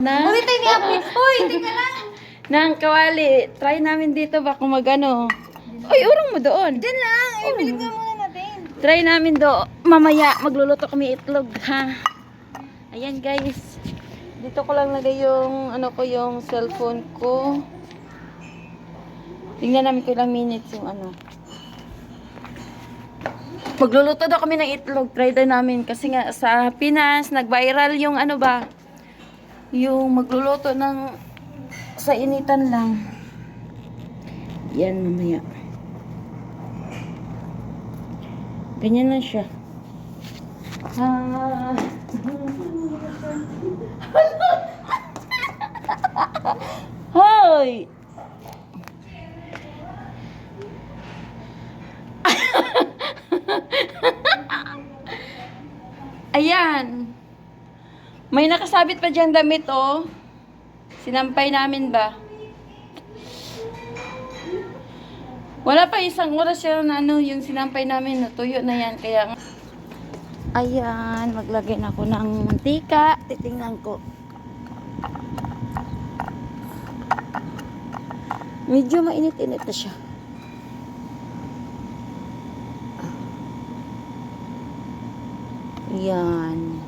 Uy, tayo ni Api. Uy, tingnan lang. Nang kawali, try namin dito ba kung magano. Uy, urong mo doon. Diyan lang. Ibilig nga muna natin. Try namin do. Mamaya, magluluto kami itlog, ha? Ayan, guys. Dito ko lang lagay yung, yung cellphone ko. Tingnan namin ko ilang minutes yung Magluluto daw kami ng itlog. Try daw namin. Kasi nga, sa Pinas, nag-viral yung yung magluluto ng sa initan lang. Yan, mamaya. Ganyan lang siya. Hoy! Ayan. May nakasabit pa dyan damit, oh. Sinampay namin ba? Wala pa isang oras siya na yung sinampay namin. Natuyo na yan. Kaya, ayan. Maglagay na ako ng mantika. Titingnan ko. Medyo mainit-init na siya. Ayan.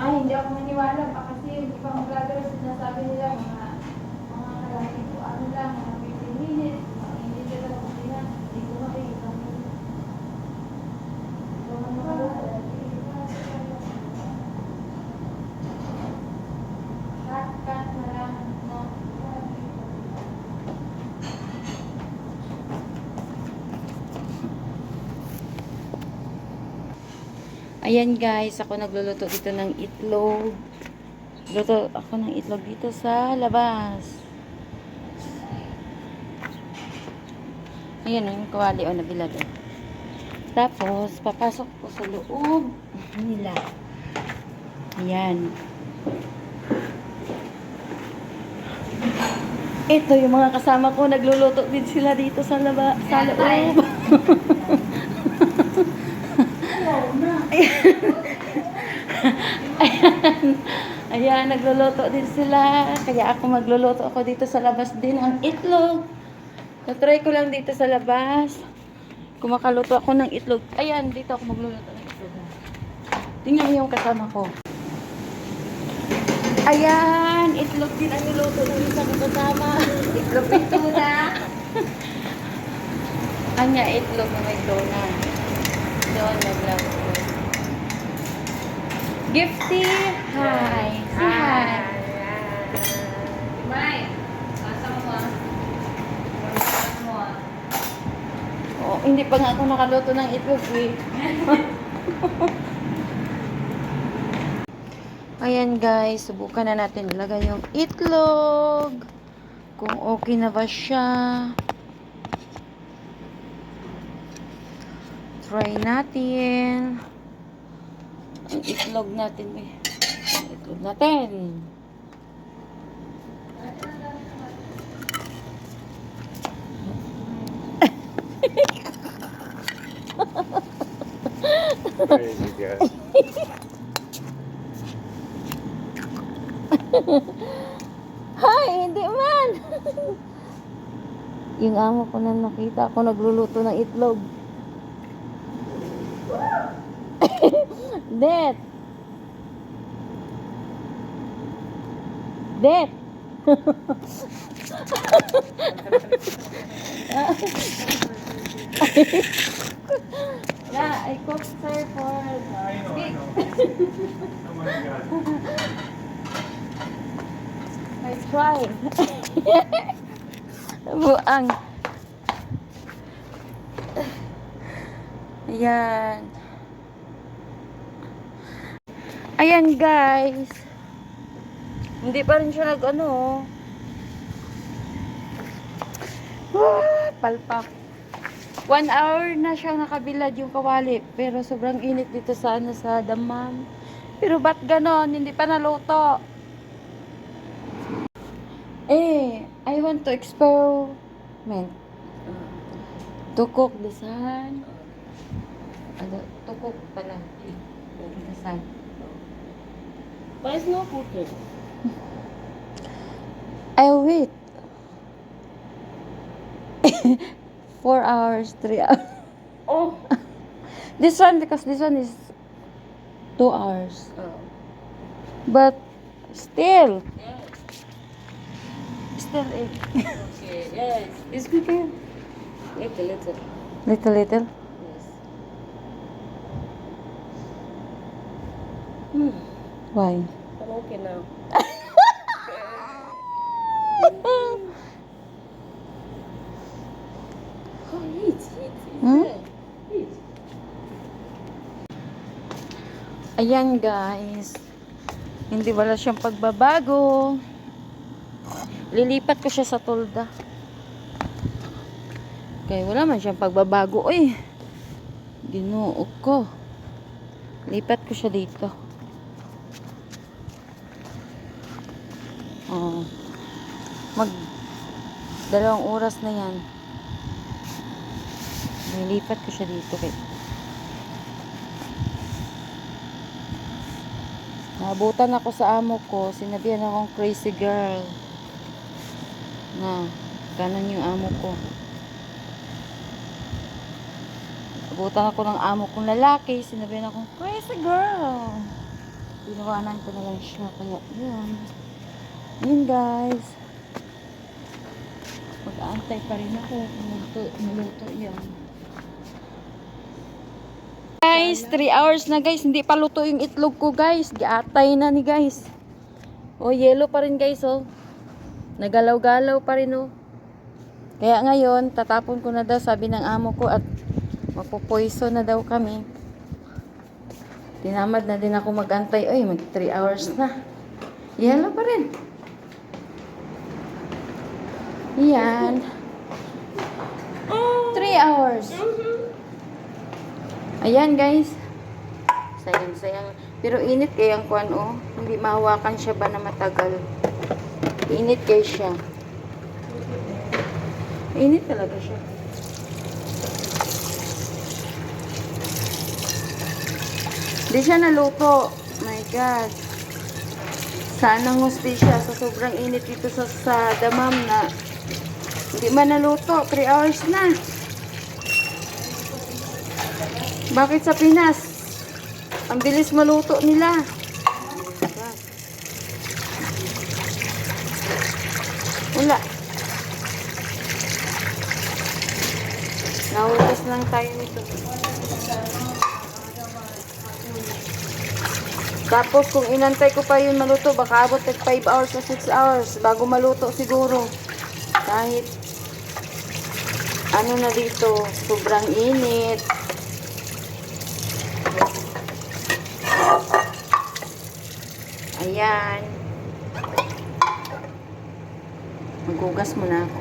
Ay, hindi ako maniwala pa kasi yung ibang vlogger sinasabi nila mga kalaki ko, lang, mga 15 minutes, mga hindi sila kusina, hindi ko makikita. Cut na lang, no? Ayan guys, ako nagluluto dito ng itlog. Luto ako ng itlog dito sa labas. Ayan yung kawali o nabilad. Tapos, papasok ko sa loob nila. Ayan. Ito yung mga kasama ko, nagluluto din sila dito sa loob. Ayan, nagluluto din sila. Kaya ako magluluto ako dito sa labas din ang itlog. Natry ko lang dito sa labas. Kumakaluto ako ng itlog. Ayan, dito ako magluluto ng itlog. Tingnan mo yung kasama ko. Ayan, itlog din ang niluto ng isang kasama. Itlog may tuna. Anya, itlog na may tuna. Doon, naglang. Gifty, hi. Say hi. May, nasa mo ah. Nasa mo ah. Oh, hindi pa nga ako nakaluto ng itlog eh. Ayan guys, subukan na natin ilagay yung itlog. Kung okay na ba siya. Try natin. Ang itlog natin eh. Ang itlog natin. Crazy guy. Hi, hindi man. Yung amo ko na nakita ako nagluluto ng itlog. Det. Det. Yeah, I cooked sir for steak. Oh my god. I tried. Buang. Ayan. Ayan guys. Hindi pa rin siya palpak. 1 hour na siya nakabilad yung kawali. Pero sobrang init dito sa, sa Dammam. Pero ba't ganon? Hindi pa naluto. I want to experiment. To cook the sun. To cook pala. The sun. Why is no cooking? I'll wait. 4 hours, 3 hours. Oh. This one, because this one is 2 hours. Oh. But still, Yes. still Okay. Yes. it's cooking. Little, little. Little. Yes. Why? I'm okay now. Oh, eat. Hmm? Eat. Ayan guys. Hindi wala siyang pagbabago. Lilipat ko siya sa tolda. Kaya wala man siyang pagbabago. Uy. Ginoo ko. Lipat ko siya dito. Oh. Mag 2 oras na yan. Nilipat ko siya dito. Nabutan ako sa amo ko. Sinabihan akong crazy girl. Na, ganun yung amo ko. Nabutan ako ng amo kong lalaki. Sinabihan akong crazy girl. Tinawanan ko na lang siya. Kaya, yun. Yun guys. Mag-aantay pa rin ako. Maluto yan. Guys, 3 hours na guys. Hindi pa luto yung itlog ko guys. Giatay na ni guys. Oh, yellow pa rin guys oh. Nagalaw-galaw pa rin oh. Kaya ngayon, tatapon ko na daw sabi ng amo ko at mapupoiso na daw kami. Tinamad na din ako mag-antay. Ay, mag 3 hours na. Yellow pa rin. Yan. 3 hours. Ayan guys. Sayang. Pero init kaya ang kuwan oh. Hindi mahawakan siya ba na matagal. Init kaya siya. Init talaga siya. Hindi siya naluto. My God. Sanang gusti siya sa sobrang init dito sa Dammam na hindi man naluto. 3 hours na. Bakit sa Pinas? Ang bilis maluto nila. Wala. Nahugas lang tayo nito. Tapos kung inantay ko pa yun maluto, baka abot at 5 hours o 6 hours bago maluto siguro. Kahit ano na dito, sobrang init. Ayan. Maghugas muna ako.